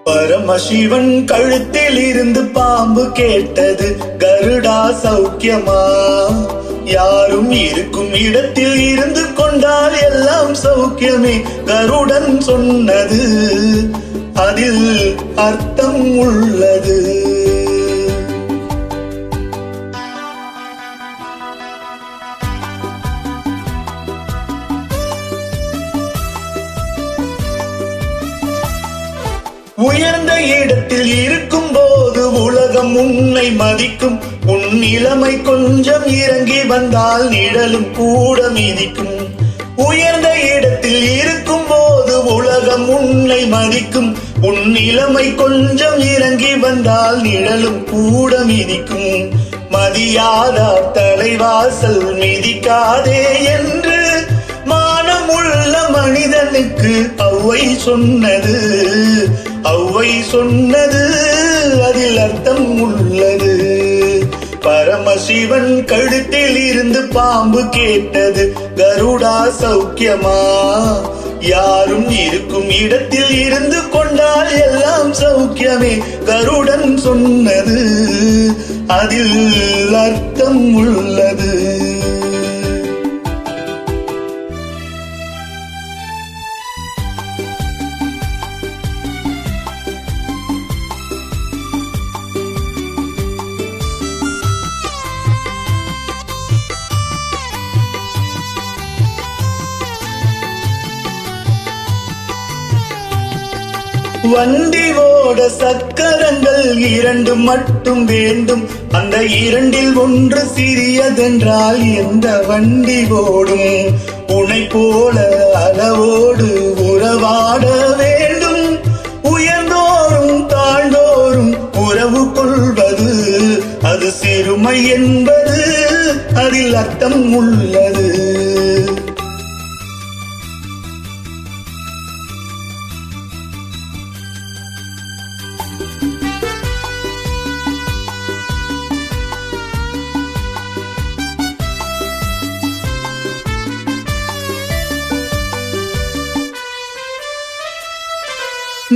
பரமசிவன் கழுத்தில் இருந்து பாம்பு கேட்டது, கருடா சௌக்கியமா? யாரும் இருக்கும் இடத்தில் இருந்து கொண்டால் எல்லாம் சௌக்கியமே. கருடன் சொன்னது அதில் அர்த்தம் உள்ளது. உயர்ந்த இடத்தில் இருக்கும் போது உலகம் உன்னை மதிக்கும். உன் நிலைமை கொஞ்சம் இறங்கி வந்தால் நிழலும் கூட மிதிக்கும். உயர்ந்த இடத்தில் இருக்கும் போது உலகம் உன்னை மதிக்கும். உன் நிலைமை கொஞ்சம் இறங்கி வந்தால் நிழலும் கூட மிதிக்கும். மதியாதா தலைவாசல் மிதிக்காதே என்று மானமுள்ள மனிதனுக்கு ஔவை சொன்னது. ஔவை சொன்னது அதில் அர்த்தம் உள்ளது. பரமசிவன் கழுத்தில் இருந்து பாம்பு கேட்டது, கருடா சௌக்கியமா? யாரும் இருக்கும் இடத்தில் இருந்து கொண்டால் எல்லாம் சௌக்கியமே. கருடன் சொன்னது அதில் அர்த்தம் உள்ளது. வண்டி ஓட சக்கரங்கள் 2 மட்டும் வேண்டும். அந்த 2ல் ஒன்று சிறியதென்றால் எந்த வண்டி ஓடும்? உனை போல அளவோடு உறவாட வேண்டும். உயர்ந்தோறும் தாழ்ந்தோறும் உறவு கொள்வது அது சிறுமை என்பது அதில் அர்த்தம் உள்ளது.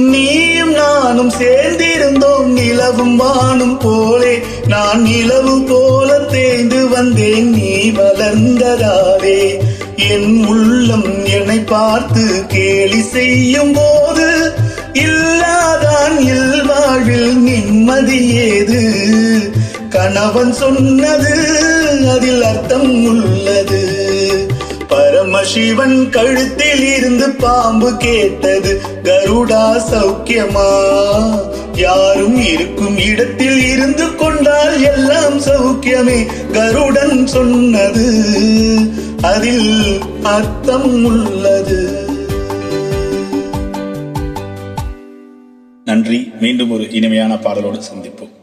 நீயும் நானும் சேர்ந்திருந்தோம் நிலவும் வானும் போலே. நான் நிலவு போல தேய்ந்து வந்தேன் நீ வளர்ந்ததாலே. என் உள்ளம் என்னை பார்த்து கேலி செய்யும் போது இல்லாதான் இல்வாழ்வில் நிம்மதி ஏது? கணவன் சொன்னது அதில் அர்த்தம் உள்ளது. பரமசிவன் கழுத்தில் இருந்து பாம்பு கேட்டது, கருடா சௌக்கியமா? யாரும் இருக்கும் இடத்தில் இருந்து கொண்டால் எல்லாம் சௌக்கியமே. கருடன் சொன்னது அதில் அர்த்தம் உள்ளது. நன்றி. மீண்டும் ஒரு இனிமையான பாடலோடு சந்திப்போம்.